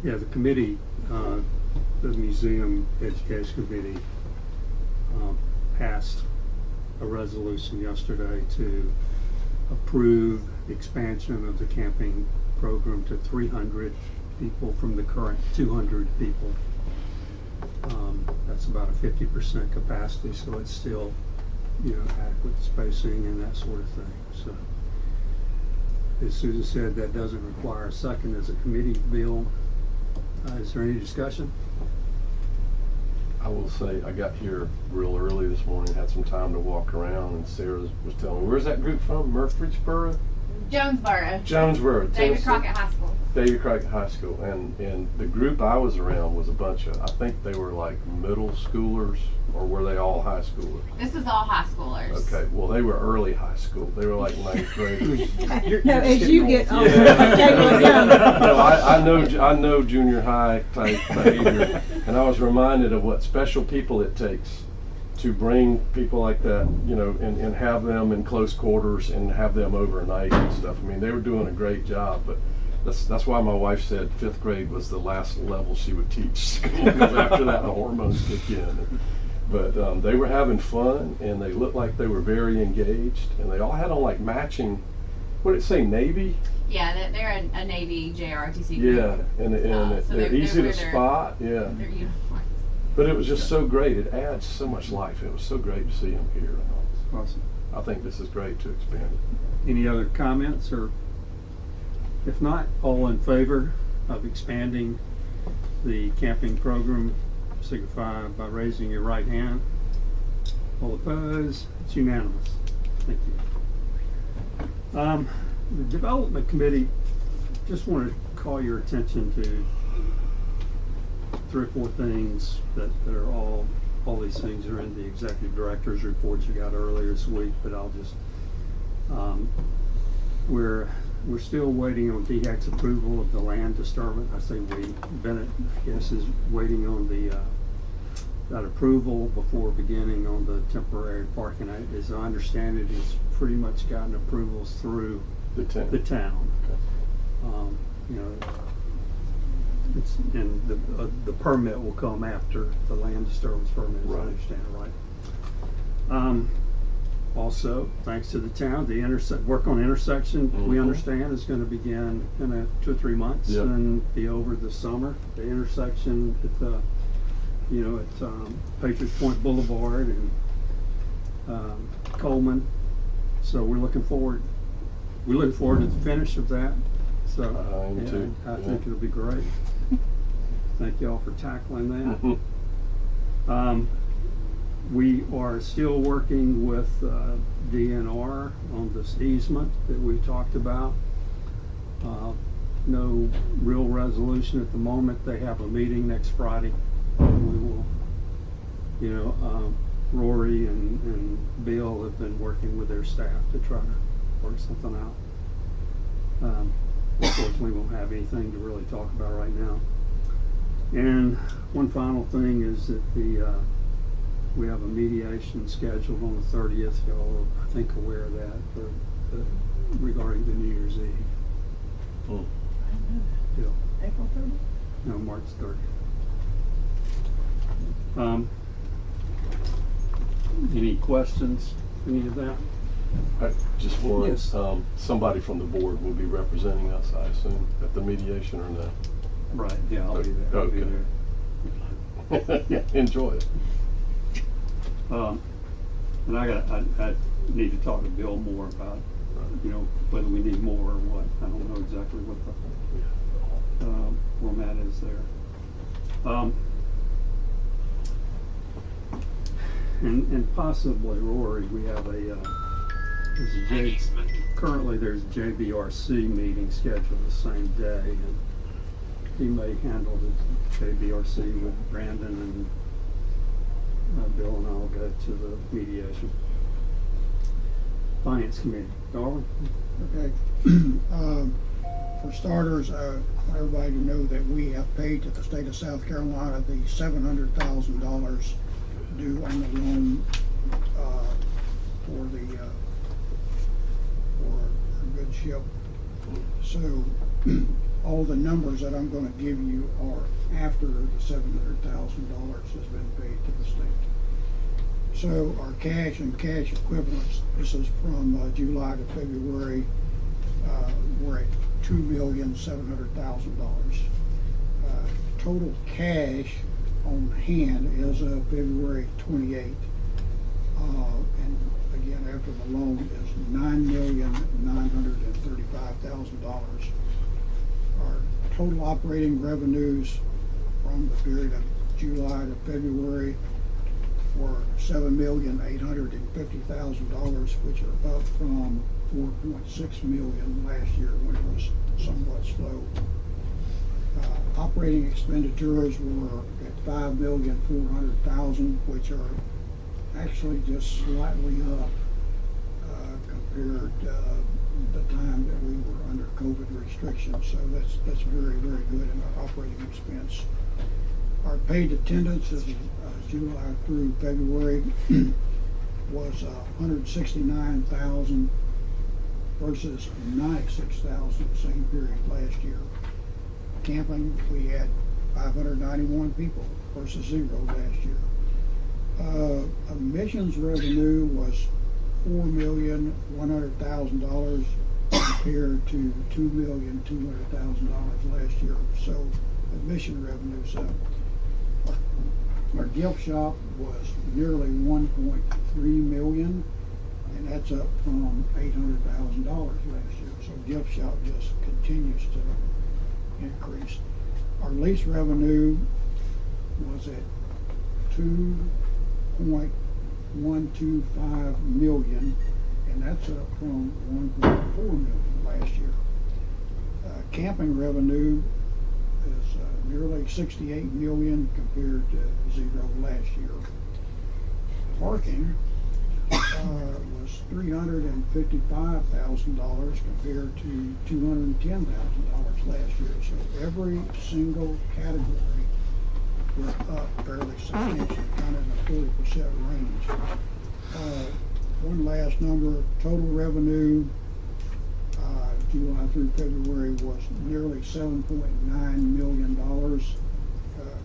Yeah, the committee, the Museum Education Committee, passed a resolution yesterday to approve expansion of the camping program to 300 people from the current 200 people. That's about a 50% capacity, so it's still, adequate spacing and that sort of thing. So, as Susan said, that doesn't require a second as a committee bill. Is there any discussion? I will say I got here real early this morning, had some time to walk around, and Sarah was telling me, where's that group from? Murfreesboro? Jonesboro. Jonesboro, David Tennessee. Crockett High School. David Crockett High School, and the group I was around was a bunch of, I think they were like middle schoolers, or were they all high schoolers? This is all high schoolers. Okay, well they were early high school. They were like ninth graders. No, as you get older, Yeah. they go young. No, I know junior high type behavior, and I was reminded of what special people it takes to bring people like that, and have them in close quarters and have them overnight and stuff. I mean, they were doing a great job, but that's why my wife said 5th grade was the last level she would teach, because after that the hormones kick in. But they were having fun, and they looked like they were very engaged, and they all had on like matching, what did it say, Navy? Yeah, they're a Navy JROTC group. Yeah, and So they're easy to wear spot. Yeah. Their uniforms. But it was just so great. It adds so much life. It was so great to see them here. Awesome. I think this is great to expand it. Any other comments, or if not, all in favor of expanding the camping program, signify by raising your right hand. All opposed? It's unanimous. Thank you. The Development Committee, just want to call your attention to 3 or 4 things that are all these things are in the executive director's reports you got earlier this week, but I'll just, we're still waiting on DHEC's approval of the land disturbance. I say we, Bennett, I guess, is waiting on that approval before beginning on the temporary parking. As I understand it, it's pretty much gotten approvals through the town. It's, and the permit will come after the land disturbance permit, as I understand it, right? Also, thanks to the town, the work on intersection, we understand, is going to begin in 2 or 3 months and be over the summer. The intersection at the, at Patriots Point Boulevard and Coleman. So we're looking forward to the finish of that. So I think it'll be great. Thank y'all for tackling that. We are still working with DNR on this easement that we talked about. No real resolution at the moment. They have a meeting next Friday. We will, Rory and Bill have been working with their staff to try to work something out. Unfortunately, we won't have anything to really talk about right now. And one final thing is that we have a mediation scheduled on the 30th. Y'all are, I think, aware of that regarding the New Year's Eve. Hmm. deal. April 30th? No, March 30th. Any questions? Any of that? Just for Yes. somebody from the board will be representing us, I assume, at the mediation or no? Right. Yeah, I'll be there. I'll be Okay. there. Yeah, enjoy it. And I need to talk to Bill more about, whether we need more or what. I don't know exactly what the format is there. And possibly, Rory, we have currently there's a JBRC meeting scheduled the same day, and he may handle the JBRC with Brandon, and Bill and I'll go to the mediation. Finance Committee. Darwin? Okay. For starters, I want everybody to know that we have paid to the state of South Carolina the $700,000 due on the loan for our good ship. So all the numbers that I'm going to give you are after the $700,000 has been paid to the state. So our cash and cash equivalents, this is from July to February, we're at $2,700,000. Total cash on hand as of February 28th, and again after the loan is $9,935,000. Our total operating revenues from the period of July to February were $7,850,000, which are up from $4.6 million last year when it was somewhat slow. Operating expenditures were at $5,400,000, which are actually just slightly up compared to the time that we were under COVID restrictions. So that's very, very good in our operating expense. Our paid attendance is July through February was 169,000 versus 96,000 the same period last year. Camping, we had 591 people versus 0 last year. Admissions revenue was $4,100,000 compared to $2,200,000 last year. So admission revenue's up. Our gift shop was nearly $1.3 million, and that's up from $800,000 last year. So gift shop just continues to increase. Our lease revenue was at $2.125 million, and that's up from $1.4 million last year. Camping revenue is nearly $68 million compared to 0 last year. Parking was $355,000 compared to $210,000 last year. So every single category was up fairly substantially, kind of in the 40% range. One last number, total revenue July through February was nearly $7.9 million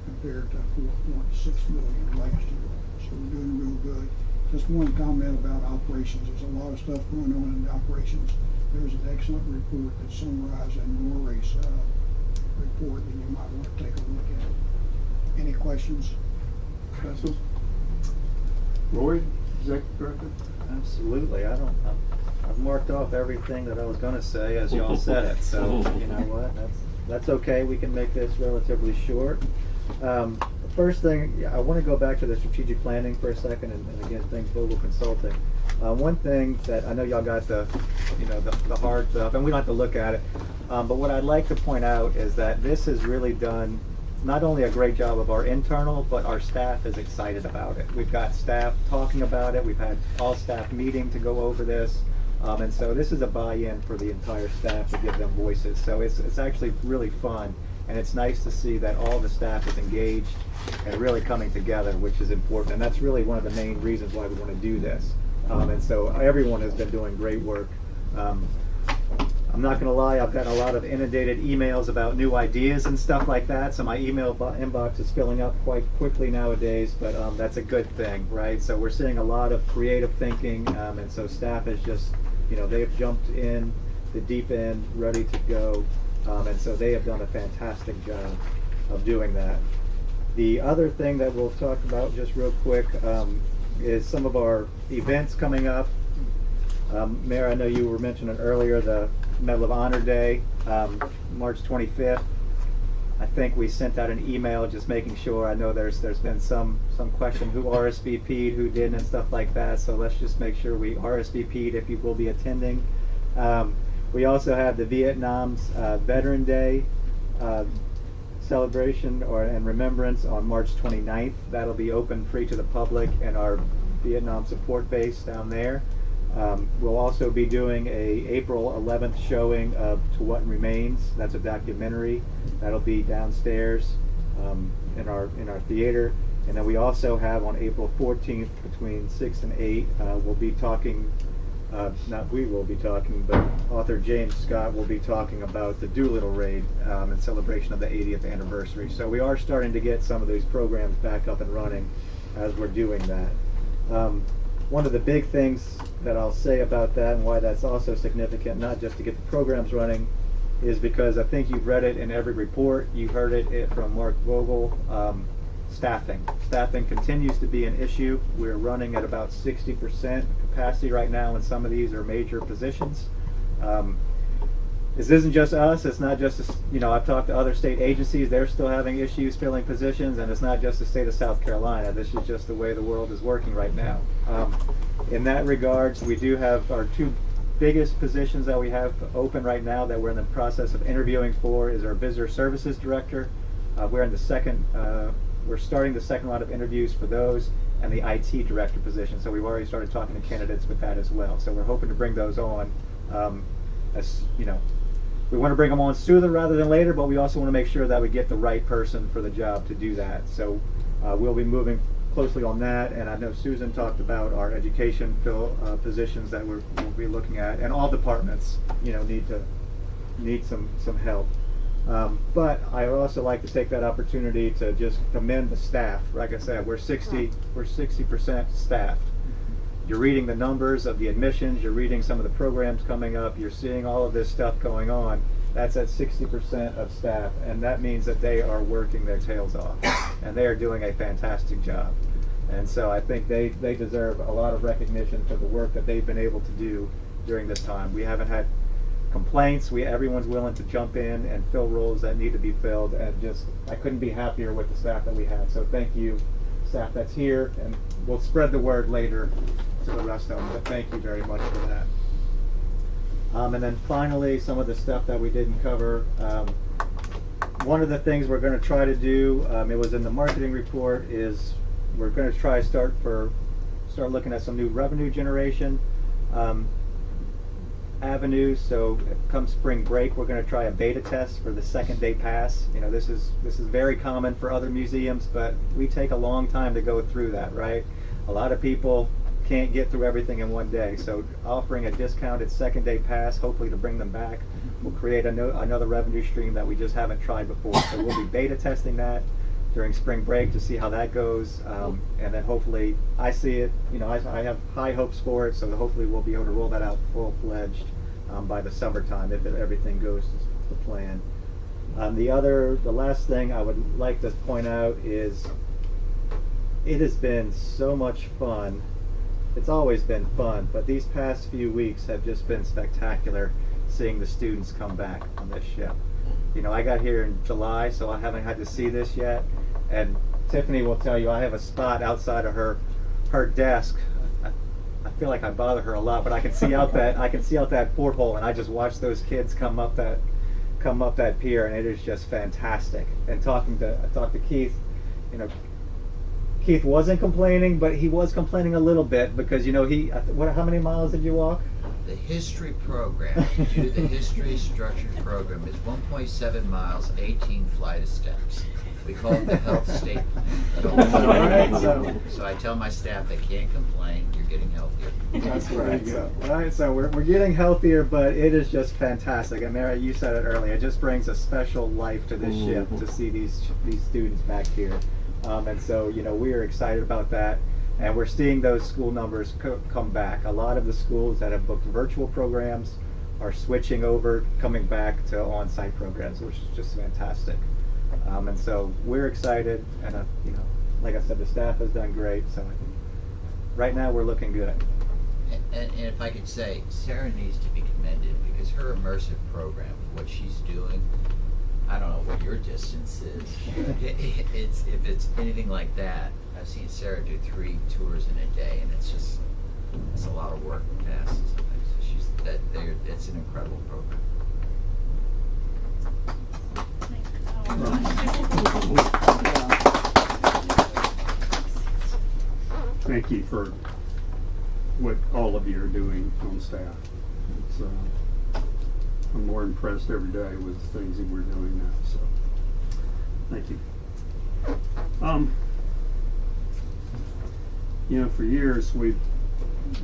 compared to $4.6 million last year. So we're doing real good. Just one comment about operations. There's a lot of stuff going on in the operations. There's an excellent report that's summarized in Rory's report, and you might want to take a look at it. Any questions? Questions? Rory, Executive Director? Absolutely. I've marked off everything that I was going to say as y'all said it. So you know what? That's okay. We can make this relatively short. First thing, I want to go back to the strategic planning for a second, and again, thanks Vogel Consulting. One thing that I know y'all got the hard stuff, and we don't have to look at it, but what I'd like to point out is that this has really done not only a great job of our internal, but our staff is excited about it. We've got staff talking about it. We've had all staff meeting to go over this. And so this is a buy-in for the entire staff to give them voices. So it's actually really fun. And it's nice to see that all the staff is engaged and really coming together, which is important. And that's really one of the main reasons why we want to do this. And so everyone has been doing great work. I'm not going to lie, I've gotten a lot of inundated emails about new ideas and stuff like that, so my email inbox is filling up quite quickly nowadays, but that's a good thing, right? So we're seeing a lot of creative thinking, and so staff is just, they've jumped in the deep end, ready to go, and so they have done a fantastic job of doing that. The other thing that we'll talk about just real quick is some of our events coming up. Mayor, I know you were mentioning earlier the Medal of Honor Day, March 25th. I think we sent out an email just making sure. I know there's been some question who RSVP'd, who didn't, and stuff like that. So let's just make sure we RSVP'd if you will be attending. We also have the Vietnam's Veteran Day celebration and remembrance on March 29th. That'll be open free to the public in our Vietnam support base down there. We'll also be doing a April 11th showing of To What Remains. That's a documentary. That'll be downstairs in our theater. And then we also have on April 14th between 6 and 8, we'll be talking, not we will be talking, but author James Scott will be talking about the Doolittle Raid in celebration of the 80th anniversary. So we are starting to get some of these programs back up and running as we're doing that. One of the big things that I'll say about that and why that's also significant, not just to get the programs running, is because I think you've read it in every report. You heard it from Mark Vogel. Staffing. Staffing continues to be an issue. We're running at about 60% capacity right now, and some of these are major positions. This isn't just us. It's not just, I've talked to other state agencies. They're still having issues filling positions, and it's not just the state of South Carolina. This is just the way the world is working right now. In that regards, we do have our two biggest positions that we have open right now that we're in the process of interviewing for is our Visitor Services Director. We're starting the second round of interviews for those, and the IT Director position. So we've already started talking to candidates with that as well. So we're hoping to bring those on. We want to bring them on sooner rather than later, but we also want to make sure that we get the right person for the job to do that. So we'll be moving closely on that, and I know Susan talked about our education positions that we'll be looking at, and all departments, need some help. But I would also like to take that opportunity to just commend the staff. Like I said, we're 60% staffed. You're reading the numbers of the admissions, you're reading some of the programs coming up, you're seeing all of this stuff going on. That's at 60% of staff, and that means that they are working their tails off, and they are doing a fantastic job. And so I think they deserve a lot of recognition for the work that they've been able to do during this time. We haven't had complaints. Everyone's willing to jump in and fill roles that need to be filled, and I couldn't be happier with the staff that we have. So thank you, staff that's here, and we'll spread the word later to the rest of them, but thank you very much for that. And then finally, some of the stuff that we didn't cover. One of the things we're going to try to do, it was in the marketing report, is we're going to try start looking at some new revenue generation avenues. So come spring break, we're going to try a beta test for the second day pass. This is very common for other museums, but we take a long time to go through that, right? A lot of people can't get through everything in one day. So offering a discounted second day pass, hopefully to bring them back, will create another revenue stream that we just haven't tried before. So we'll be beta testing that during spring break to see how that goes, and then hopefully, I see it, I have high hopes for it, so hopefully we'll be able to roll that out full-fledged by the summertime if everything goes to plan. The last thing I would like to point out is it has been so much fun. It's always been fun, but these past few weeks have just been spectacular seeing the students come back on this ship. I got here in July, so I haven't had to see this yet. And Tiffany will tell you I have a spot outside of her desk. I feel like I bother her a lot, but I can see out that porthole, and I just watch those kids come up that pier, and it is just fantastic. And I talked to Keith. Keith wasn't complaining, but he was complaining a little bit because how many miles did you walk? The history program, to do the history structured program is 1.7 miles, 18 flight of steps. We call it the health state plan. So I tell my staff they can't complain, you're getting healthier. That's right. So we're getting healthier, but it is just fantastic. And Mary, you said it earlier. It just brings a special life to this ship to see these students back here. And so we are excited about that, and we're seeing those school numbers come back. A lot of the schools that have booked virtual programs are switching over, coming back to on-site programs, which is just fantastic. And so we're excited, and like I said, the staff has done great. So I think right now we're looking good. And if I could say, Sarah needs to be commended because her immersive program, what she's doing, I don't know what your distance is. If it's anything like that, I've seen Sarah do 3 tours in a day, and it's a lot of work and tasks. So it's an incredible program. Thank you for what all of you are doing on staff. I'm more impressed every day with the things that we're doing now, so thank you. For years we've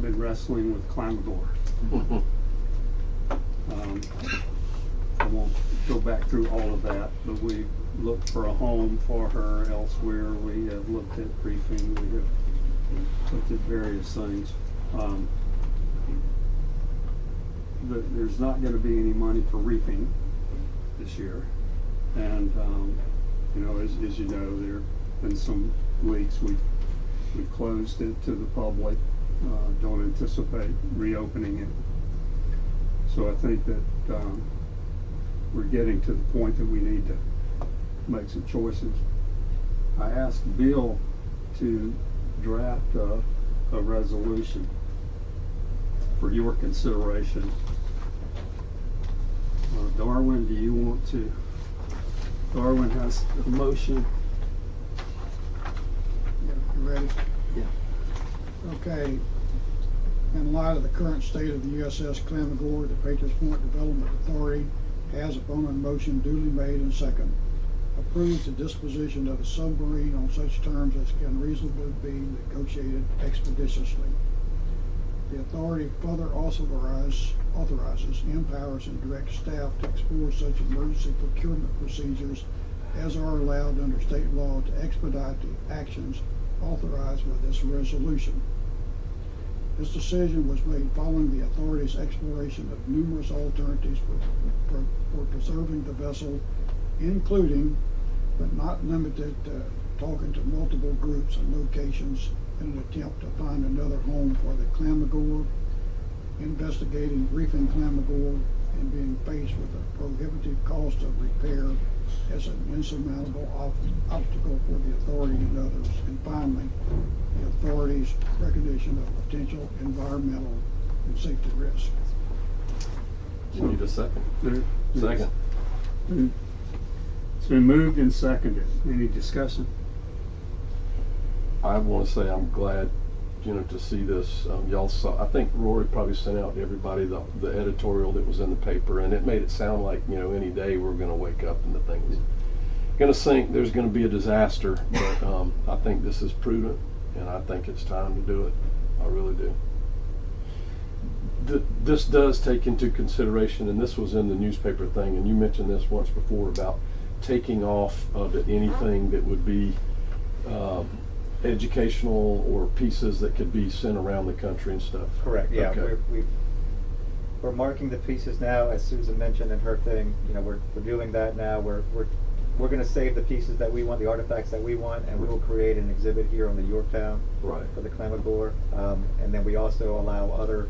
been wrestling with Clamagore. I won't go back through all of that, but we looked for a home for her elsewhere. We have looked at briefing. We have looked at various things. There's not going to be any money for reefing this year, and as you know, there have been some leaks. We've closed it to the public. Don't anticipate reopening it. So I think that we're getting to the point that we need to make some choices. I asked Bill to draft a resolution for your consideration. Darwin, do you want to? Darwin has a motion. You ready? Yeah. Okay. In light of the current state of the USS Clamagore, the Patriots Point Development Authority has, upon a motion duly made and second, approves the disposition of the submarine on such terms as can reasonably be negotiated expeditiously. The authority further authorizes, empowers, and directs staff to explore such emergency procurement procedures as are allowed under state law to expedite the actions authorized by this resolution. This decision was made following the authority's exploration of numerous alternatives for preserving the vessel, including, but not limited to, talking to multiple groups and locations in an attempt to find another home for the Clamagore, investigating reefing Clamagore, and being faced with the prohibitive cost of repair as an insurmountable obstacle for the authority and others. And finally, the authority's recognition of potential environmental and safety risk. You need a second. Second. It's been moved and seconded. Any discussion? I want to say I'm glad, to see this. Y'all saw, I think Rory probably sent out to everybody the editorial that was in the paper, and it made it sound like, any day we're going to wake up and the thing's going to sink. There's going to be a disaster, but I think this is prudent, and I think it's time to do it. I really do. This does take into consideration, and this was in the newspaper thing, and you mentioned this once before about taking off of it anything that would be educational or pieces that could be sent around the country and stuff. Correct. Yeah, okay. we're marking the pieces now, as Susan mentioned in her thing. We're doing that now. We're going to save the pieces that we want, the artifacts that we want, and we will create an exhibit here on the Yorktown for the Clamagore. And then we also allow other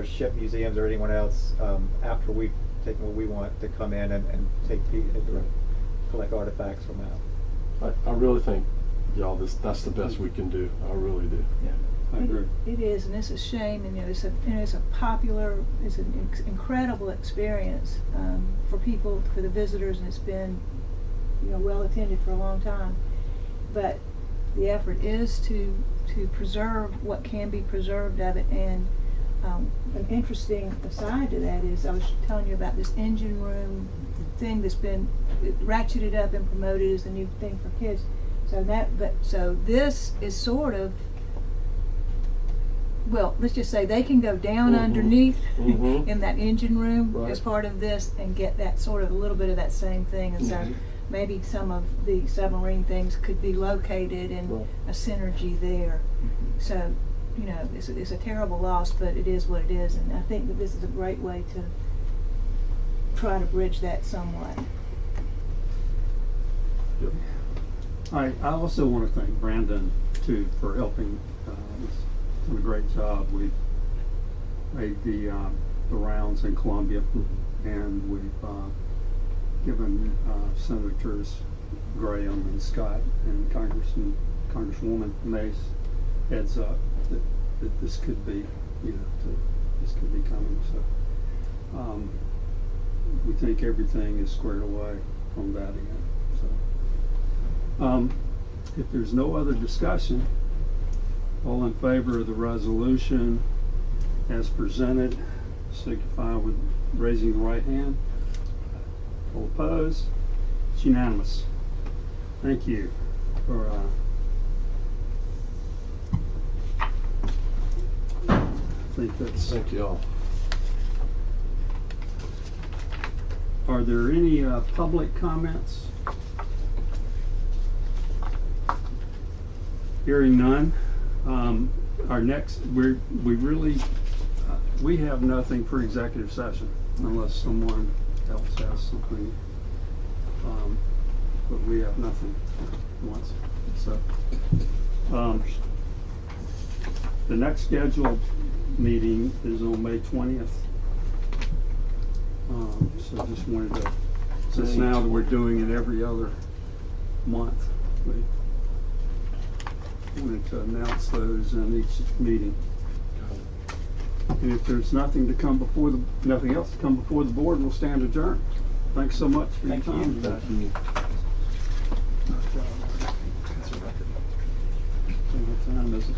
ship museums or anyone else after we've taken what we want to come in and collect artifacts from that. I really think, y'all, that's the best we can do. I really do. Yeah, I agree. It is, and it's a shame, and it's an incredible experience for people, for the visitors, and it's been, well attended for a long time. But the effort is to preserve what can be preserved of it, and an interesting aside to that is, I was telling you about this engine room thing that's been ratcheted up and promoted as the new thing for kids. So this is sort of, well, let's just say they can go down underneath in that engine room as part of this and get that sort of a little bit of that same thing. And so maybe some of the submarine things could be located in a synergy there. So, you know, it's a terrible loss, but it is what it is. And I think that this is a great way to try to bridge that somewhat. I also want to thank Brandon too for helping. He's done a great job. We've made the rounds in Columbia, and we've given Senators Graham and Scott and Congresswoman Mays heads up that this could be, you know, this could be coming. So we think everything is squared away from that end. So if there's no other discussion, all in favor of the resolution as presented, signify with raising the right hand. All opposed? It's unanimous. Thank you for I think that's. Thank you all. Are there any public comments? Hearing none. Our next, we have nothing for executive session unless someone else has something. But we have nothing once. So the next scheduled meeting is on May 20th. So just wanted to, since now that we're doing it every other month, we wanted to announce those in each meeting. And if there's nothing else to come before the board, we'll stand adjourned. Thanks so much for your time today. What time is it?